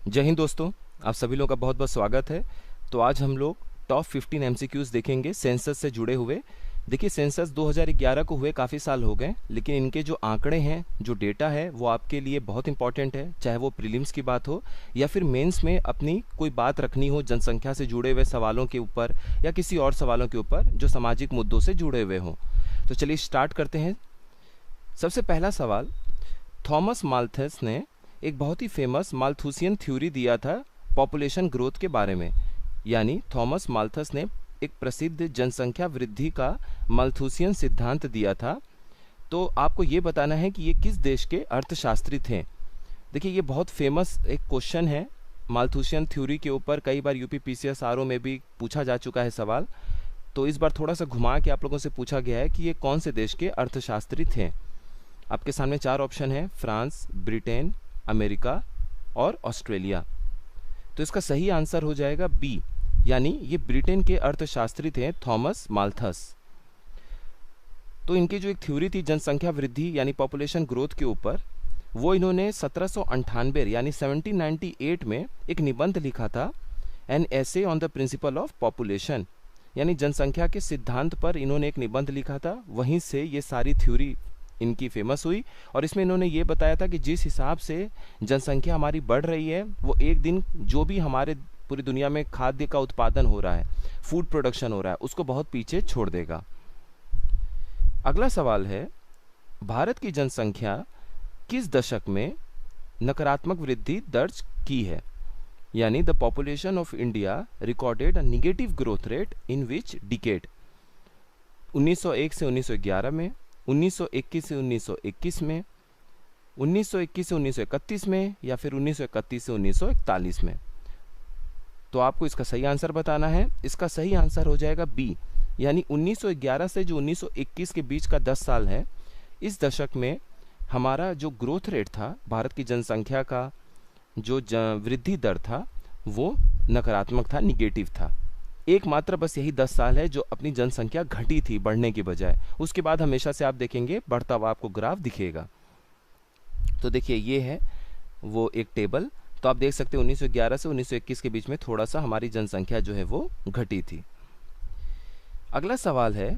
जय हिंद दोस्तों। आप सभी लोगों का बहुत बहुत स्वागत है। तो आज हम लोग टॉप 15 एमसीक्यूज़ देखेंगे सेंसस से जुड़े हुए। देखिए, सेंसस 2011 को हुए काफ़ी साल हो गए, लेकिन इनके जो आंकड़े हैं, जो डेटा है, वो आपके लिए बहुत इंपॉर्टेंट है। चाहे वो प्रीलिम्स की बात हो या फिर मेंस में अपनी कोई बात रखनी हो जनसंख्या से जुड़े हुए सवालों के ऊपर या किसी और सवालों के ऊपर जो सामाजिक मुद्दों से जुड़े हुए हों। तो चलिए स्टार्ट करते हैं। सबसे पहला सवाल, थॉमस माल्थस ने एक बहुत ही फेमस माल्थुसियन थ्योरी दिया था पॉपुलेशन ग्रोथ के बारे में। यानी थॉमस माल्थस ने एक प्रसिद्ध जनसंख्या वृद्धि का माल्थुसियन सिद्धांत दिया था। तो आपको ये बताना है कि ये किस देश के अर्थशास्त्री थे। देखिए, ये बहुत फेमस एक क्वेश्चन है। माल्थुसियन थ्योरी के ऊपर कई बार यूपी पीसीएस आरओ में भी पूछा जा चुका है सवाल। तो इस बार थोड़ा सा घुमा के आप लोगों से पूछा गया है कि ये कौन से देश के अर्थशास्त्री थे। आपके सामने चार ऑप्शन है: फ्रांस, ब्रिटेन, अमेरिका और ऑस्ट्रेलिया। तो इसका सही आंसर हो जाएगा बी, यानी ये ब्रिटेन के अर्थशास्त्री थे थॉमस माल्थस। तो इनकी जो एक थ्योरी थी जनसंख्या वृद्धि यानी पॉपुलेशन ग्रोथ के ऊपर, वो इन्होंने 1798 यानी 1798 में एक निबंध लिखा था, an essay on the principle of population, यानी जनसंख्या के सिद्धांत पर इन्होंने एक निबंध लिखा था। वहीं से ये सारी थ्योरी इनकी फेमस हुई और इसमें इन्होंने ये बताया था कि जिस हिसाब से जनसंख्या हमारी बढ़ रही है, वो एक दिन जो भी हमारे पूरी दुनिया में खाद्य का उत्पादन हो रहा है, फूड प्रोडक्शन हो रहा है, उसको बहुत पीछे छोड़ देगा। अगला सवाल है, भारत की जनसंख्या किस दशक में नकारात्मक वृद्धि दर्ज की है? यानी the population of India recorded a negative growth rate in which decade? 1901 से 1911 में, 1921 से 1921 में, 1921 से 1931 में, या फिर 1931 से 1941 में? तो आपको इसका सही आंसर बताना है। इसका सही आंसर हो जाएगा बी, यानी 1911 से जो 1921 के बीच का 10 साल है, इस दशक में हमारा जो ग्रोथ रेट था, भारत की जनसंख्या का जो वृद्धि दर था, वो नकारात्मक था, निगेटिव था। एकमात्र बस यही 10 साल है जो अपनी जनसंख्या घटी थी बढ़ने की बजाय। उसके बाद हमेशा से आप देखेंगे बढ़ता हुआ आपको ग्राफ दिखेगा। तो देखिए, ये है वो एक टेबल। तो आप देख सकते हैं 1911 से 1921 के बीच में थोड़ा सा हमारी जनसंख्या जो है वो घटी थी। अगला सवाल है,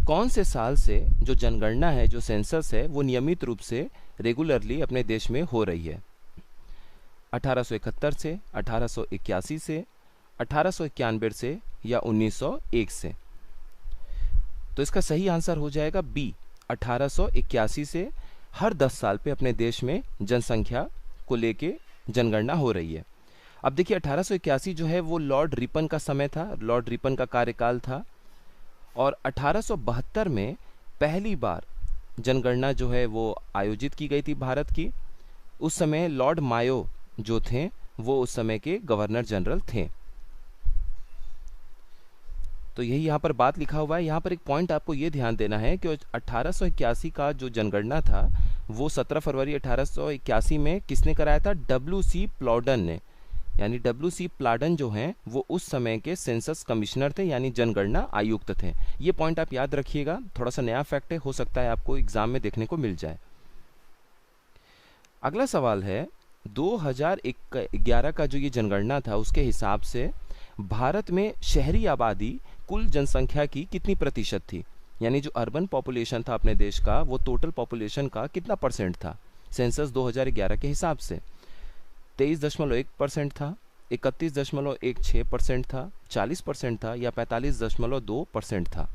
कौन से साल से जो जनगणना है, जो सेंसस है, वो नियमित रूप से रेगुलरली अपने देश में हो रही है? 1871 से, 1881 से, 1891 से, या 1901 से? तो इसका सही आंसर हो जाएगा बी, 1881 से। हर 10 साल पे अपने देश में जनसंख्या को लेके जनगणना हो रही है। अब देखिए, 1881 जो है वो लॉर्ड रिपन का समय था, लॉर्ड रिपन का कार्यकाल था। और 1872 में पहली बार जनगणना जो है वो आयोजित की गई थी भारत की। उस समय लॉर्ड मायो जो थे, वो उस समय के गवर्नर जनरल थे। तो यही यहाँ पर बात लिखा हुआ है। यहाँ पर एक पॉइंट आपको ये ध्यान देना है कि 1881 का जो जनगणना था, वो 17 फरवरी 1881 में किसने कराया था? डब्ल्यू.सी. प्लॉडन ने। यानी डब्ल्यू.सी. प्लॉडन जो हैं, वो उस समय के सेंसस कमिश्नर थे, यानी जनगणना आयुक्त थे। ये पॉइंट आप याद रखिएगा, थोड़ा सा नया फैक्ट है, हो सकता है आपको एग्जाम में देखने को मिल जाए। अगला सवाल है, 2011 का जो ये जनगणना था, उसके हिसाब से भारत में शहरी आबादी कुल जनसंख्या की कितनी प्रतिशत थी? यानी जो अर्बन पॉपुलेशन था अपने देश का, वो टोटल पॉपुलेशन का कितना परसेंट था सेंसस 2011 के हिसाब से? 23.1% था, 31.16% था, 40% था, या 45.2% था?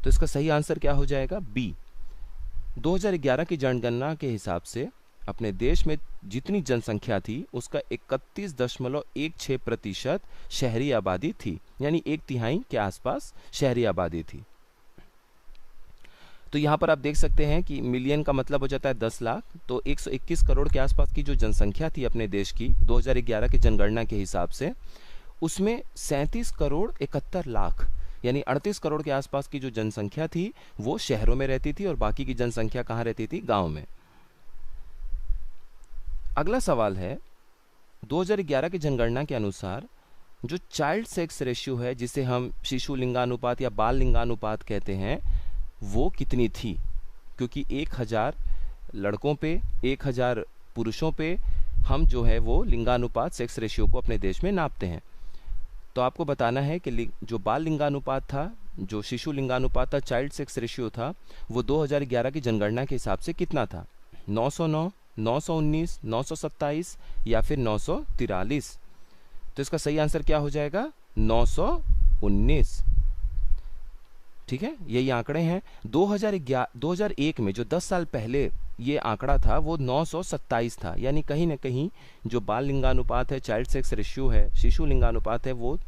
तो इसका सही आंसर क्या हो जाएगा? बी। 2011 की जनगणना के हिसाब से अपने देश में जितनी जनसंख्या थी, उसका 31.16% शहरी आबादी थी, यानी 1/3 के आसपास शहरी आबादी थी। तो यहाँ पर आप देख सकते हैं कि मिलियन का मतलब हो जाता है 10 लाख। तो 121 करोड़ के आसपास की जो जनसंख्या थी अपने देश की 2011 की जनगणना के हिसाब से, उसमें 37 करोड़ 71 लाख यानी 38 करोड़ के आसपास की जो जनसंख्या थी, वो शहरों में रहती थी और बाकी की जनसंख्या कहाँ रहती थी? गाँव में। अगला सवाल है, 2011 की जनगणना के अनुसार जो चाइल्ड सेक्स रेशियो है, जिसे हम शिशु लिंगानुपात या बाल लिंगानुपात कहते हैं, वो कितनी थी? क्योंकि 1000 लड़कों पे, 1000 पुरुषों पे हम जो है वो लिंगानुपात सेक्स रेशियो को अपने देश में नापते हैं। तो आपको बताना है कि जो बाल लिंगानुपात था, जो शिशु लिंगानुपात था, चाइल्ड सेक्स रेशियो था, वो 2011 की जनगणना के हिसाब से कितना था? 909, 919, 927 या फिर 943? तो इसका सही आंसर क्या हो जाएगा? 919। ठीक है, यही आंकड़े हैं। 2001 में जो 10 साल पहले ये आंकड़ा था वो 927 था, यानी कहीं ना कहीं जो बाल लिंगानुपात है, चाइल्ड सेक्स रेशियो है, शिशु लिंगानुपात है, वो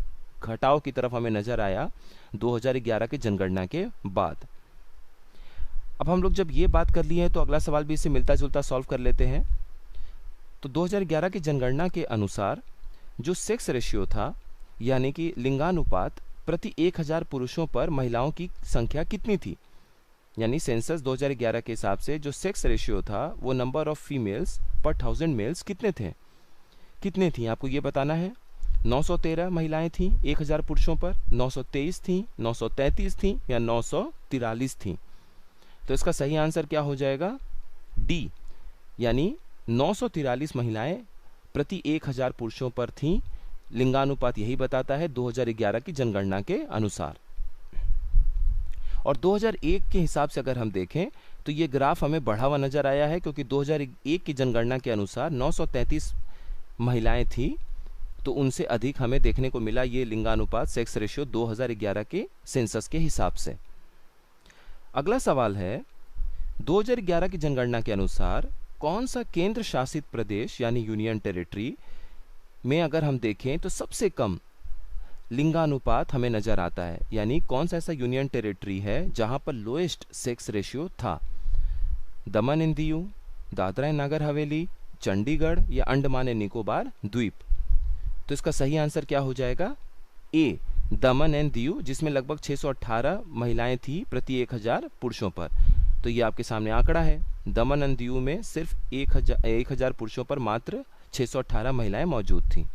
घटाव की तरफ हमें नजर आया 2011 की जनगणना के बाद। अब हम लोग जब ये बात कर लिए हैं तो अगला सवाल भी इससे मिलता जुलता सॉल्व कर लेते हैं। तो 2011 की जनगणना के अनुसार जो सेक्स रेशियो था, यानी कि लिंगानुपात प्रति 1000 पुरुषों पर महिलाओं की संख्या कितनी थी? यानी सेंसस 2011 के हिसाब से जो सेक्स रेशियो था वो नंबर ऑफ फीमेल्स पर 1000 मेल्स कितने थी आपको ये बताना है। 913 महिलाएं थीं 1000 पुरुषों पर, 923 थीं, 933 थीं या 943 थीं? तो इसका सही आंसर क्या हो जाएगा? डी, यानी 943 महिलाएं प्रति 1000 पुरुषों पर थीं। लिंगानुपात यही बताता है 2011 की जनगणना के अनुसार। और 2001 के हिसाब से अगर हम देखें तो ये ग्राफ हमें बढ़ा हुआ नजर आया है, क्योंकि 2001 की जनगणना के अनुसार 933 महिलाएं थी, तो उनसे अधिक हमें देखने को मिला ये लिंगानुपात सेक्स रेशियो 2011 के सेंसस के हिसाब से। अगला सवाल है, 2011 की जनगणना के अनुसार कौन सा केंद्र शासित प्रदेश यानी यूनियन टेरिटरी में अगर हम देखें तो सबसे कम लिंगानुपात हमें नजर आता है? यानी कौन सा ऐसा यूनियन टेरिटरी है जहां पर लोएस्ट सेक्स रेशियो था? दमन एंड दीव, दादरा एंड नगर हवेली, चंडीगढ़ या अंडमान एंड निकोबार द्वीप? तो इसका सही आंसर क्या हो जाएगा? ए, दमन एंड दीव, जिसमें लगभग 618 महिलाएं थी प्रति 1000 पुरुषों पर। तो ये आपके सामने आंकड़ा है। दमन एंड दीव में सिर्फ 1000 पुरुषों पर मात्र 618 महिलाएं मौजूद थीं।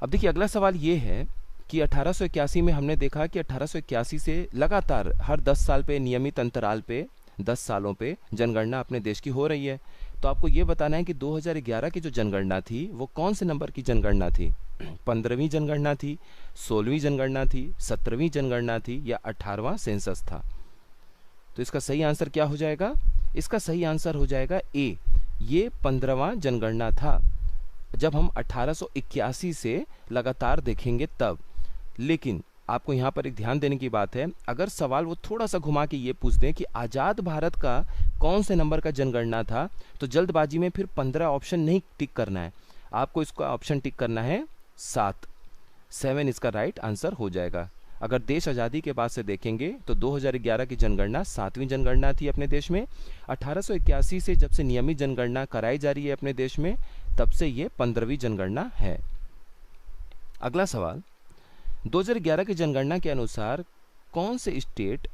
अब देखिए अगला सवाल ये है कि 1881 में हमने देखा कि 1881 से लगातार हर 10 साल पे, नियमित अंतराल पे, 10 सालों पे जनगणना अपने देश की हो रही है। तो आपको ये बताना है कि 2011 की जो जनगणना थी वो कौन से नंबर की जनगणना थी? 15वीं जनगणना थी, 16वीं जनगणना थी, 17वीं जनगणना थी या 18वां सेंसस था? तो इसका सही आंसर क्या हो जाएगा? इसका सही आंसर हो जाएगा ए, ये 15वां जनगणना था। जब हम 1881 से लगातार देखेंगे तब। लेकिन आपको यहाँ पर एक ध्यान देने की बात है, अगर सवाल वो थोड़ा सा घुमा के ये पूछ दें कि आज़ाद भारत का कौन से नंबर का जनगणना था, तो जल्दबाजी में फिर 15 ऑप्शन नहीं टिक करना है, आपको इसका ऑप्शन टिक करना है 7। 7 इसका राइट आंसर हो जाएगा। अगर देश आज़ादी के बाद से देखेंगे तो 2011 की जनगणना 7वीं जनगणना थी अपने देश में। 1881 से जब से नियमित जनगणना कराई जा रही है अपने देश में, तब से ये 15वीं जनगणना है। अगला सवाल, 2011 की जनगणना के अनुसार कौन से state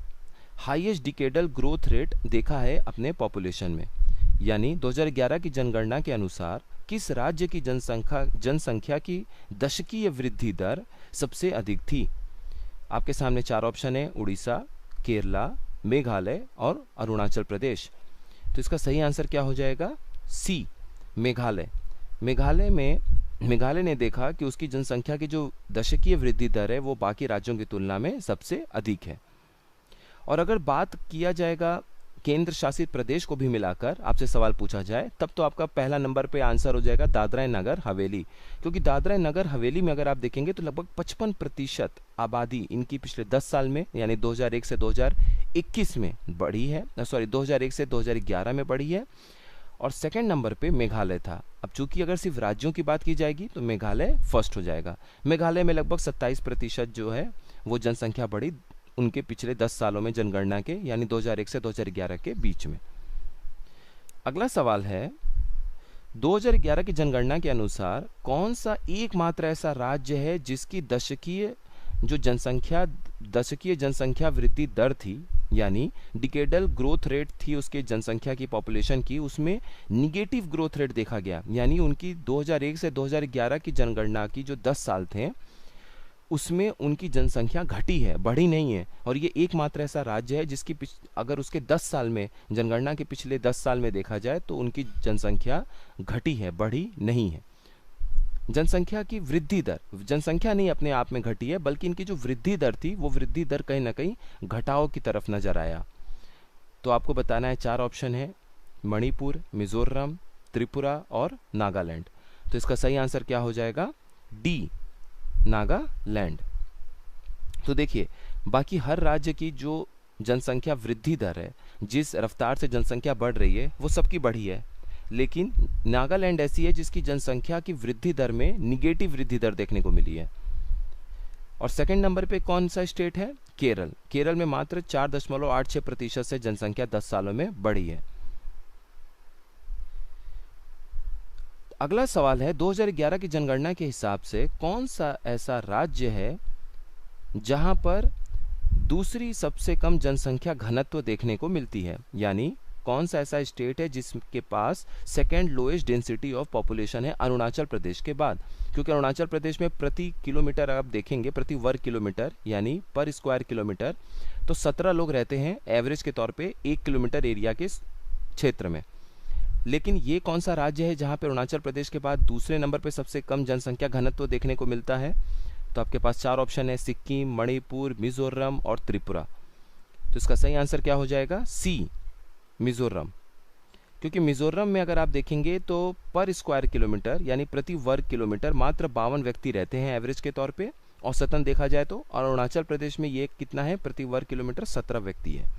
highest decadal growth rate देखा है अपने पॉपुलेशन में? यानी 2011 की जनगणना के अनुसार किस राज्य की जनसंख्या की दशकीय वृद्धि दर सबसे अधिक थी? आपके सामने 4 ऑप्शन है, उड़ीसा, केरला, मेघालय और अरुणाचल प्रदेश। तो इसका सही आंसर क्या हो जाएगा? सी, मेघालय। मेघालय ने देखा कि उसकी जनसंख्या की जो दशकीय वृद्धि दर है वो बाकी राज्यों की तुलना में सबसे अधिक है। और अगर बात किया जाएगा केंद्र शासित प्रदेश को भी मिलाकर आपसे सवाल पूछा जाए, तब तो आपका पहला नंबर पे आंसर हो जाएगा दादरा एंड नगर हवेली। क्योंकि दादरा एंड नगर हवेली में अगर आप देखेंगे तो लगभग 55% आबादी इनकी पिछले 10 साल में यानी 2001 से 2021 में बढ़ी है, 2001 से 2011 में बढ़ी है। और सेकंड नंबर पे मेघालय था। अब चूंकि अगर सिर्फ राज्यों की बात की जाएगी तो मेघालय फर्स्ट हो जाएगा। मेघालय में लगभग 27% जो है वो जनसंख्या बढ़ी उनके पिछले 10 सालों में जनगणना के, यानी 2001 से 2011 के बीच में। अगला सवाल है, 2011 की जनगणना के अनुसार कौन सा एकमात्र ऐसा राज्य है जिसकी दशकीय जनसंख्या वृद्धि दर थी, यानी डिकेडल ग्रोथ रेट थी उसके जनसंख्या की, पॉपुलेशन की, उसमें निगेटिव ग्रोथ रेट देखा गया। यानी उनकी 2001 से 2011 की जनगणना की जो 10 साल थे उसमें उनकी जनसंख्या घटी है, बढ़ी नहीं है। और ये एकमात्र ऐसा राज्य है जिसकी अगर उसके 10 साल में, जनगणना के पिछले 10 साल में देखा जाए तो उनकी जनसंख्या घटी है, बढ़ी नहीं है। जनसंख्या की वृद्धि दर, जनसंख्या नहीं अपने आप में घटी है, बल्कि इनकी जो वृद्धि दर थी वो वृद्धि दर कहीं ना कहीं घटाव की तरफ नजर आया। तो आपको बताना है, 4 ऑप्शन है, मणिपुर, मिजोरम, त्रिपुरा और नागालैंड। तो इसका सही आंसर क्या हो जाएगा? डी, नागालैंड। तो देखिए, बाकी हर राज्य की जो जनसंख्या वृद्धि दर है, जिस रफ्तार से जनसंख्या बढ़ रही है, वो सबकी बढ़ी है, लेकिन नागालैंड ऐसी है जिसकी जनसंख्या की वृद्धि दर में निगेटिव वृद्धि दर देखने को मिली है। और सेकंड नंबर पे कौन सा स्टेट है? केरल। केरल में मात्र 4.86% से जनसंख्या 10 सालों में बढ़ी है। अगला सवाल है, 2011 की जनगणना के हिसाब से कौन सा ऐसा राज्य है जहां पर दूसरी सबसे कम जनसंख्या घनत्व देखने को मिलती है? यानी कौन सा ऐसा स्टेट है जिसके पास second lowest density of population है अरुणाचल प्रदेश के बाद? क्योंकि अरुणाचल प्रदेश में प्रति किलोमीटर आप देखेंगे, प्रति वर्ग किलोमीटर यानी पर स्क्वायर किलोमीटर, तो 17 लोग रहते हैं एवरेज के तौर पे 1 किलोमीटर एरिया के क्षेत्र में। लेकिन ये कौन सा राज्य है जहां पे अरुणाचल प्रदेश के बाद दूसरे नंबर पे सबसे कम जनसंख्या घनत्व देखने को मिलता है? तो आपके पास 4 ऑप्शन है, सिक्किम, मणिपुर, मिजोरम और त्रिपुरा। तो इसका सही आंसर क्या हो जाएगा? सी, मिजोरम। क्योंकि मिजोरम में अगर आप देखेंगे तो पर स्क्वायर किलोमीटर यानी प्रति वर्ग किलोमीटर मात्र 52 व्यक्ति रहते हैं एवरेज के तौर पे, औसतन देखा जाए तो। और अरुणाचल प्रदेश में ये कितना है? प्रति वर्ग किलोमीटर 17 व्यक्ति है।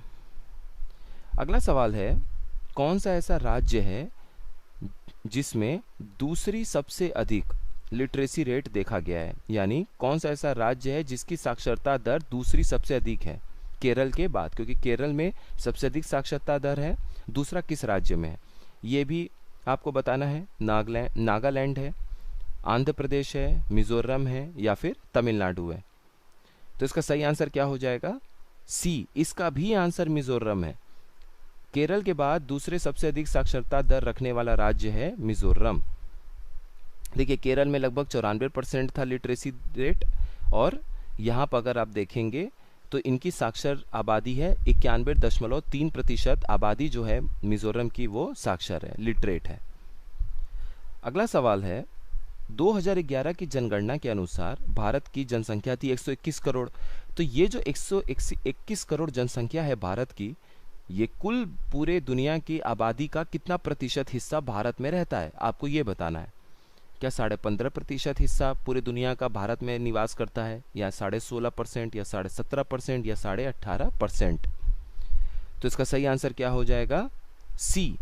अगला सवाल है, कौन सा ऐसा राज्य है जिसमें दूसरी सबसे अधिक लिटरेसी रेट देखा गया है? यानी कौन सा ऐसा राज्य है जिसकी साक्षरता दर दूसरी सबसे अधिक है केरल के बाद? क्योंकि केरल में सबसे अधिक साक्षरता दर है, दूसरा किस राज्य में है ये भी आपको बताना है। नागालैंड है, आंध्र प्रदेश है, मिजोरम है या फिर तमिलनाडु है? तो इसका सही आंसर क्या हो जाएगा? सी, इसका भी आंसर मिजोरम है। केरल के बाद दूसरे सबसे अधिक साक्षरता दर रखने वाला राज्य है मिजोरम। देखिए, केरल में लगभग 94% था लिटरेसी रेट, और यहाँ पर अगर आप देखेंगे तो इनकी साक्षर आबादी है 91.3% आबादी जो है मिजोरम की वो साक्षर है, लिटरेट है। अगला सवाल है, 2011 की जनगणना के अनुसार भारत की जनसंख्या थी 121 करोड़। तो ये जो 121 करोड़ जनसंख्या है भारत की, ये कुल पूरे दुनिया की आबादी का कितना प्रतिशत हिस्सा भारत में रहता है? आपको ये बताना है। क्या 15.5% हिस्सा पूरे दुनिया का भारत में निवास करता है, या 16.5%, या 17.5%, या 18.5%? तो इसका सही आंसर क्या हो जाएगा? सी,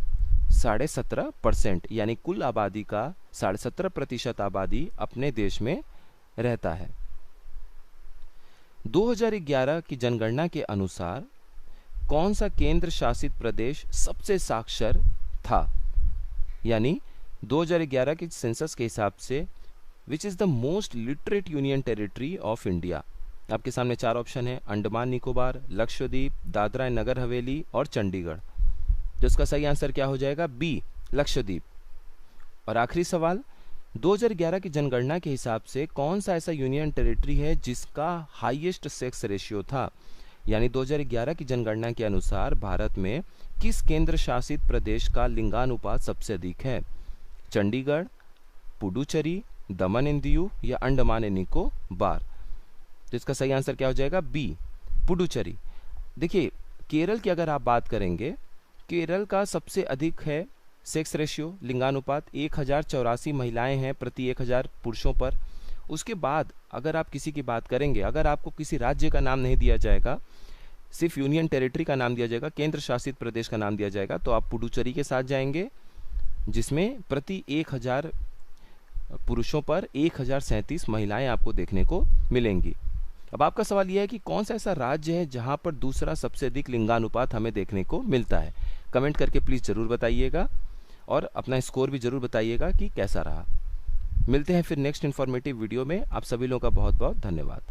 17.5%। यानी कुल आबादी का 17.5% आबादी अपने देश में रहता है। 2011 की जनगणना के अनुसार कौन सा केंद्र शासित प्रदेश सबसे साक्षर था? यानी 2011 के सेंसस के हिसाब से which is the most literate union territory of India? आपके सामने 4 ऑप्शन है, अंडमान निकोबार, लक्षद्वीप, दादरा एंड नगर हवेली और चंडीगढ़। तो इसका सही आंसर क्या हो जाएगा? बी, लक्षद्वीप। और आखिरी सवाल, 2011 की जनगणना के हिसाब से कौन सा ऐसा यूनियन टेरिटरी है जिसका हाईएस्ट सेक्स रेशियो था? यानी 2011 की जनगणना के अनुसार भारत में किस केंद्र शासित प्रदेश का लिंगानुपात सबसे अधिक है? चंडीगढ़, पुडुचेरी, दमन एंड दीव या अंडमान एंड निकोबार? तो इसका सही आंसर क्या हो जाएगा? बी, पुडुचेरी। देखिए, केरल की अगर आप बात करेंगे, केरल का सबसे अधिक है सेक्स रेशियो, लिंगानुपात 1084 महिलाएं हैं प्रति 1000 पुरुषों पर। उसके बाद अगर आप किसी की बात करेंगे, अगर आपको किसी राज्य का नाम नहीं दिया जाएगा, सिर्फ यूनियन टेरिटरी का नाम दिया जाएगा, केंद्र शासित प्रदेश का नाम दिया जाएगा, तो आप पुडुचेरी के साथ जाएंगे, जिसमें प्रति 1000 पुरुषों पर 1037 महिलाएं आपको देखने को मिलेंगी। अब आपका सवाल यह है कि कौन सा ऐसा राज्य है जहां पर दूसरा सबसे अधिक लिंगानुपात हमें देखने को मिलता है? कमेंट करके प्लीज जरूर बताइएगा, और अपना स्कोर भी जरूर बताइएगा कि कैसा रहा। मिलते हैं फिर नेक्स्ट इन्फॉर्मेटिव वीडियो में। आप सभी लोगों का बहुत बहुत धन्यवाद।